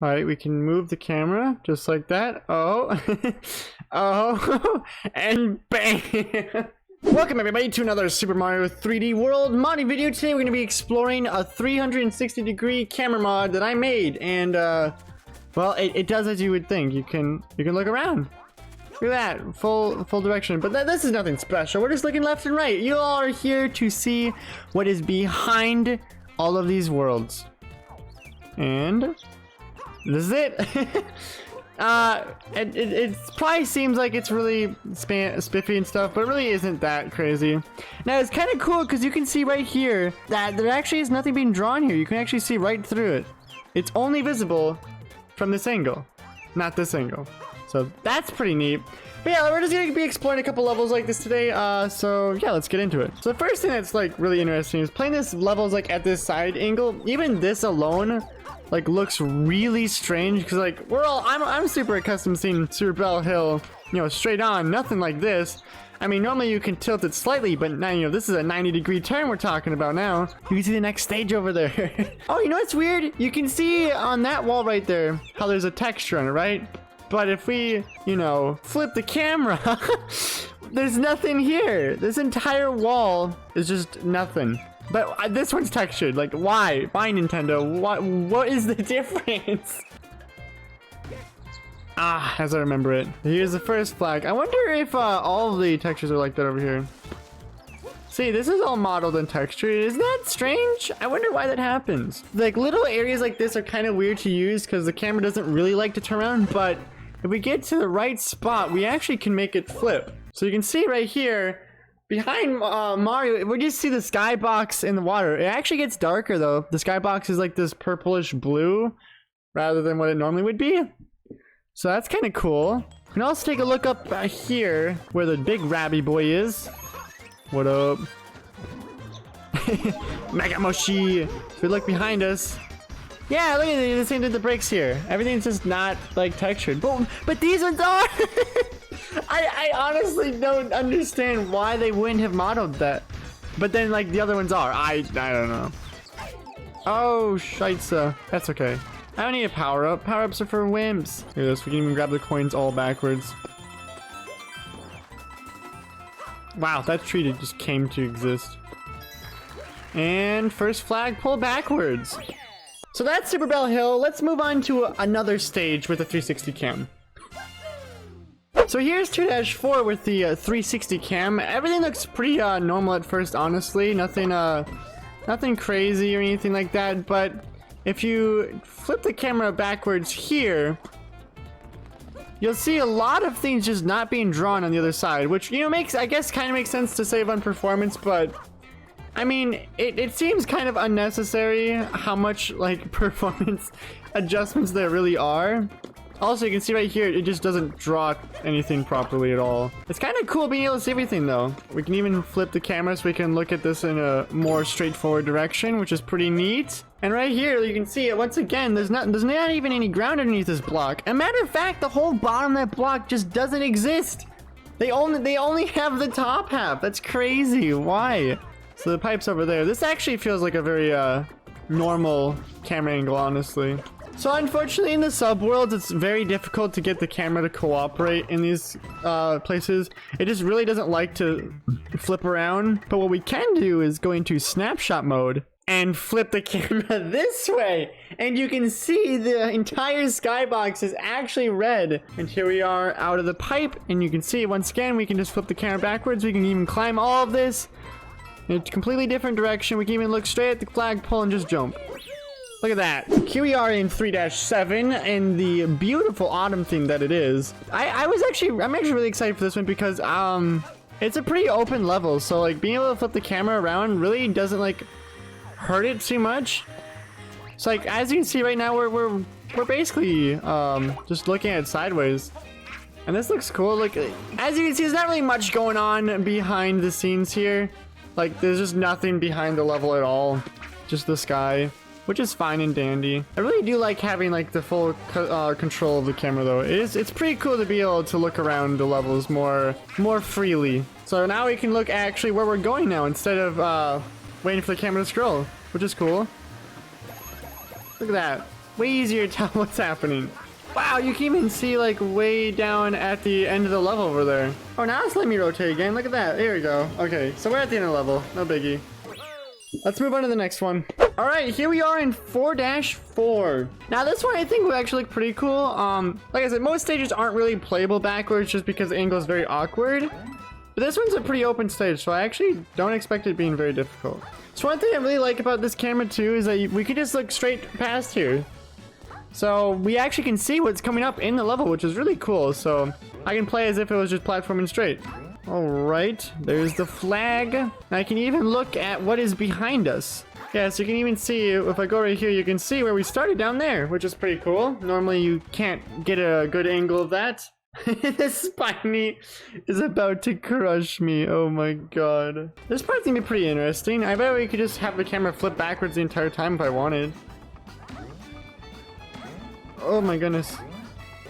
All right, we can move the camera just like that. Oh, oh, and bam! Welcome everybody to another Super Mario 3D World modding video. Today we're going to be exploring a 360-degree camera mod that I made, and well, it does as you would think. You can look around. Look at that, full direction. But this is nothing special. We're just looking left and right. You all are here to see what is behind all of these worlds, and this is it. It probably seems like it's really spiffy and stuff, but it really isn't that crazy. Now it's kind of cool because you can see right here that there actually is nothing being drawn here. You can actually see right through it. It's only visible from this angle, not this angle. So that's pretty neat. But yeah, we're just gonna be exploring a couple levels like this today. So yeah, let's get into it. So the first thing that's like really interesting is playing this levels like at this side angle. Even this alone like looks really strange because like I'm super accustomed to seeing Super Bell Hill, you know, straight on, nothing like this. I mean, normally you can tilt it slightly, but now, you know, this is a 90-degree turn we're talking about now. You can see the next stage over there. Oh, you know what's weird? You can see on that wall right there how there's a texture on it, right? But if we, you know, flip the camera, there's nothing here. This entire wall is just nothing. But this one's textured. Like, why? Why, Nintendo? What is the difference? Ah, as I remember it. Here's the first flag. I wonder if all of the textures are like that over here. See, this is all modeled and textured. Isn't that strange? I wonder why that happens. Like, little areas like this are kind of weird to use because the camera doesn't really like to turn around, but if we get to the right spot, we actually can make it flip. So you can see right here, behind Mario, we just see the skybox in the water. It actually gets darker though. The skybox is like this purplish blue rather than what it normally would be. So that's kind of cool. You can also take a look up here where the big Rabby boy is. What up? Mega Moshi. If we look behind us, yeah, look at the same with the bricks here. Everything's just not like textured. Boom. But these ones are. I honestly don't understand why they wouldn't have modeled that. But then like the other ones are. I don't know. Oh, scheisse. That's okay. I don't need a power up. Power ups are for wimps. Look at this. We can even grab the coins all backwards. Wow, that tree just came to exist. And first flag, pull backwards. So that's Super Bell Hill. Let's move on to another stage with a 360 cam. So here's 2-4 with the 360 cam. Everything looks pretty normal at first, honestly. Nothing crazy or anything like that. But if you flip the camera backwards here, you'll see a lot of things just not being drawn on the other side, which, you know, I guess kind of makes sense to save on performance, but I mean, it seems kind of unnecessary how much like performance adjustments there really are. Also, you can see right here, it just doesn't draw anything properly at all. It's kind of cool being able to see everything though. We can even flip the camera so we can look at this in a more straightforward direction, which is pretty neat. And right here, you can see it once again, there's not even any ground underneath this block. As a matter of fact, the whole bottom of that block just doesn't exist. They only have the top half. That's crazy. Why? So the pipe's over there. This actually feels like a very normal camera angle, honestly. So unfortunately in the subworlds, it's very difficult to get the camera to cooperate in these places. It just really doesn't like to flip around. But what we can do is go into snapshot mode and flip the camera this way. And you can see the entire skybox is actually red. And here we are out of the pipe. And you can see once again, we can just flip the camera backwards. We can even climb all of this in a completely different direction. We can even look straight at the flagpole and just jump. Look at that. Here we are in 3-7 and the beautiful autumn theme that it is. I'm actually really excited for this one because it's a pretty open level. So like being able to flip the camera around really doesn't like hurt it too much. So like as you can see right now, we're basically just looking at it sideways. And this looks cool. Like as you can see, there's not really much going on behind the scenes here. Like there's just nothing behind the level at all. Just the sky, which is fine and dandy. I really do like having like the full control of the camera though. It's pretty cool to be able to look around the levels more freely. So now we can look actually where we're going now instead of waiting for the camera to scroll, which is cool. Look at that. way easier to tell what's happening. Wow, you can even see like way down at the end of the level over there. Oh, now it's letting me rotate again. Look at that. There we go. Okay, so we're at the end of the level. No biggie. Let's move on to the next one. All right, here we are in 4-4. Now this one I think will actually look pretty cool. Like I said, most stages aren't really playable backwards just because the angle is very awkward. But this one's a pretty open stage, so I actually don't expect it being very difficult. So one thing I really like about this camera too is that we could just look straight past here. So we actually can see what's coming up in the level, which is really cool. So I can play as if it was just platforming straight. All right, there's the flag. I can even look at what is behind us. Yeah, so you can even see, if I go right here, you can see where we started down there, which is pretty cool. Normally you can't get a good angle of that. This Spiny is about to crush me. Oh my god. This part's gonna be pretty interesting. I bet we could just have the camera flip backwards the entire time if I wanted. Oh my goodness.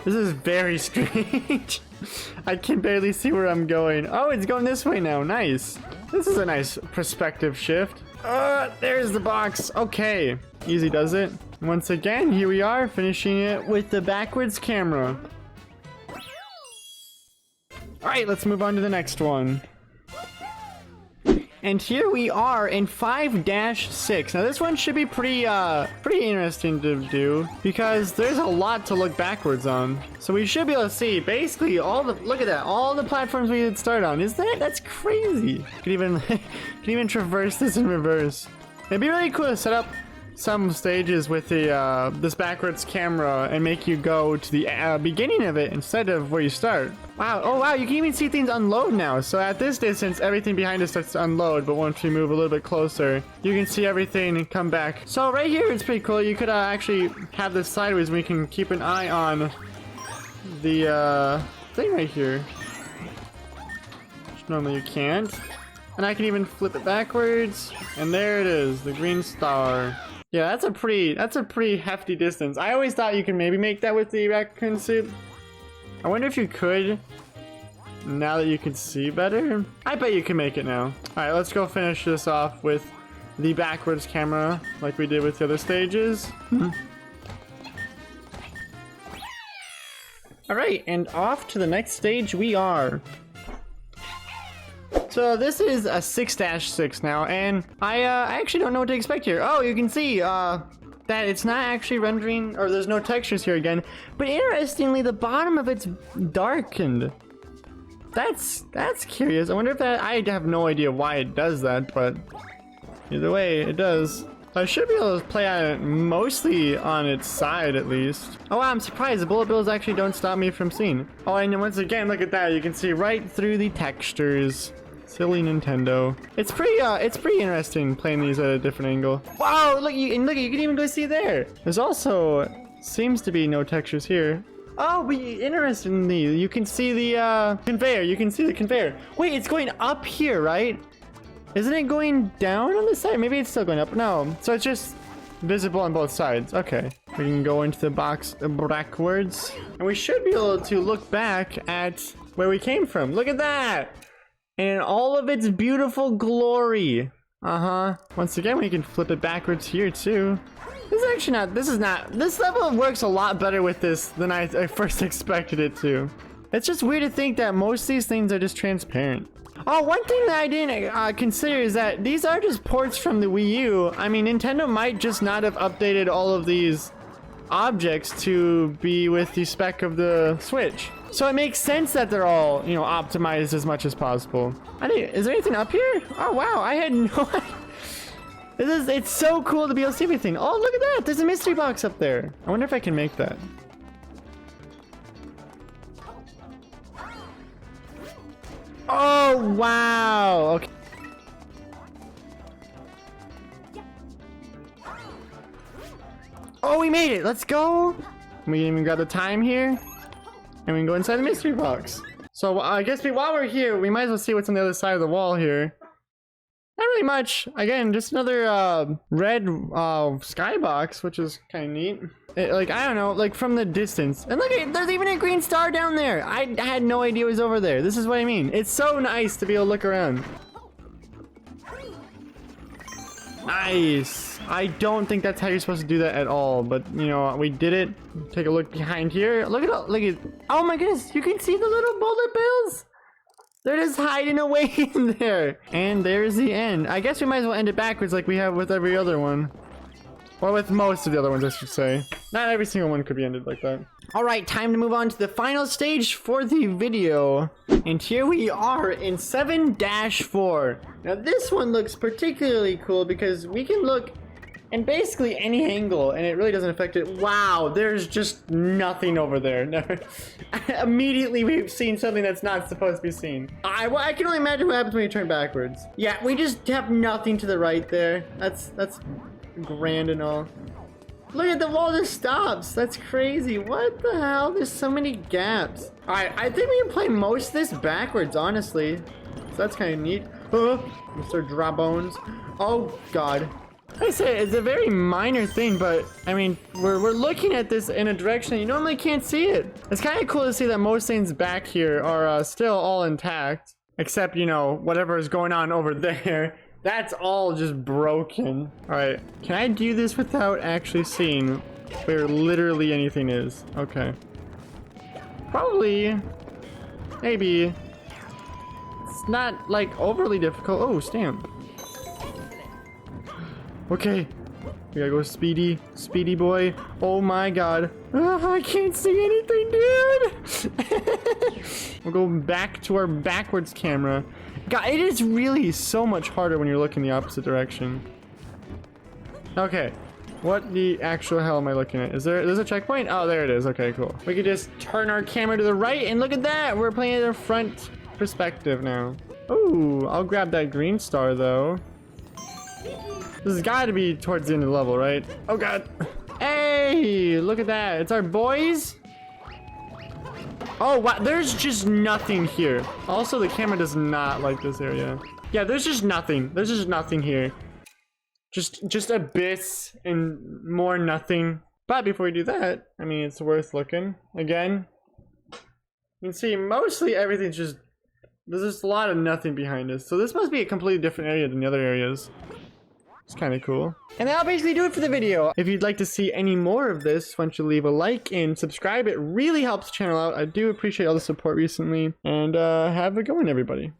This is very strange. I can barely see where I'm going. Oh, it's going this way now. Nice. This is a nice perspective shift. There's the box. Okay. Easy does it. Once again, here we are finishing it with the backwards camera. Alright, let's move on to the next one. And here we are in 5-6. Now this one should be pretty interesting to do because there's a lot to look backwards on. So we should be able to see basically look at that, all the platforms we did start on. That's crazy. Can even traverse this in reverse. It'd be really cool to set up some stages with the this backwards camera and make you go to the beginning of it instead of where you start. Wow, oh wow, you can even see things unload now. So at this distance, everything behind us starts to unload, but once we move a little bit closer, you can see everything come back. So right here, it's pretty cool. You could actually have this sideways and we can keep an eye on the thing right here. Which normally you can't. And I can even flip it backwards, and there it is, the green star. Yeah, that's a pretty hefty distance. I always thought you could maybe make that with the raccoon suit. I wonder if you could, now that you can see better. I bet you can make it now. Alright, let's go finish this off with the backwards camera, like we did with the other stages. Alright, and off to the next stage we are. So this is a 6-6 now, and I actually don't know what to expect here. Oh, you can see that it's not actually rendering, or there's no textures here again. But interestingly, the bottom of it's darkened. That's curious. I wonder if I have no idea why it does that, but either way, it does. I should be able to play on it mostly on its side at least. Oh wow, I'm surprised the bullet bills actually don't stop me from seeing. Oh, and once again, look at that. You can see right through the textures. Silly Nintendo. It's pretty interesting playing these at a different angle. Wow, look, you can even go see there. There's also seems to be no textures here. Oh, but interestingly, you can see the conveyor. You can see the conveyor. Wait, it's going up here, right? Isn't it going down on this side? Maybe it's still going up. No, so it's just visible on both sides. Okay, we can go into the box backwards, and we should be able to look back at where we came from. Look at that! And in all of its beautiful glory. Once again, we can flip it backwards here too. This level works a lot better with this than I first expected it to. It's just weird to think that most of these things are just transparent. Oh, one thing that I didn't consider is that these are just ports from the Wii U. I mean, Nintendo might just not have updated all of these objects to be with the spec of the Switch. So it makes sense that they're all, you know, optimized as much as possible. Is there anything up here? Oh wow, I had no idea. It's so cool to be able to see everything. Oh, look at that, there's a mystery box up there. I wonder if I can make that. Oh wow, okay. Oh, we made it, let's go. We even got the time here. And we can go inside the mystery box. So I guess while we're here, we might as well see what's on the other side of the wall here. Not really much. Again, just another red skybox, which is kind of neat. Like, I don't know, like from the distance. And look, there's even a green star down there. I had no idea it was over there. This is what I mean. It's so nice to be able to look around. Nice. I don't think that's how you're supposed to do that at all, but you know, we did it. Take a look behind here. Look at, oh my goodness, you can see the little bullet bills. They're just hiding away in there. And there's the end. I guess we might as well end it backwards like we have with every other one. Or with most of the other ones, I should say. Not every single one could be ended like that. All right, time to move on to the final stage for the video. And here we are in 7-4. Now this one looks particularly cool because we can look in basically any angle and it really doesn't affect it. Wow, there's just nothing over there. Never. Immediately we've seen something that's not supposed to be seen. I can only imagine what happens when you turn backwards. Yeah, we just have nothing to the right there. That's grand and all. Look at the wall just stops. That's crazy. What the hell? There's so many gaps. All right, I think we can play most of this backwards, honestly. So that's kind of neat. Mr. Drawbones. Oh God. Like I said, it's a very minor thing, but I mean, we're looking at this in a direction that you normally can't see it. It's kind of cool to see that most things back here are still all intact, except, you know, whatever is going on over there. That's all just broken. All right, can I do this without actually seeing where literally anything is? Okay. Probably. Maybe. It's not like overly difficult. Oh, stamp. Okay. We gotta go speedy. Speedy boy. Oh my God. I can't see anything, dude. We'll go back to our backwards camera. God, it is really so much harder when you're looking the opposite direction. Okay. What the actual hell am I looking at? There's a checkpoint? Oh, there it is. Okay, cool. We could just turn our camera to the right and look at that. We're playing at a front perspective now. Ooh, I'll grab that green star though. This has got to be towards the end of the level, right? Oh God. Hey, look at that. It's our boys. Oh, wow. There's just nothing here. Also, the camera does not like this area. Yeah, there's just nothing. There's just nothing here. Just abyss and more nothing. But before we do that, I mean, it's worth looking. Again, you can see mostly everything's just... There's just a lot of nothing behind us. So this must be a completely different area than the other areas. It's kind of cool. And that'll basically do it for the video. If you'd like to see any more of this, why don't you leave a like and subscribe. It really helps the channel out. I do appreciate all the support recently. And have a good one, everybody.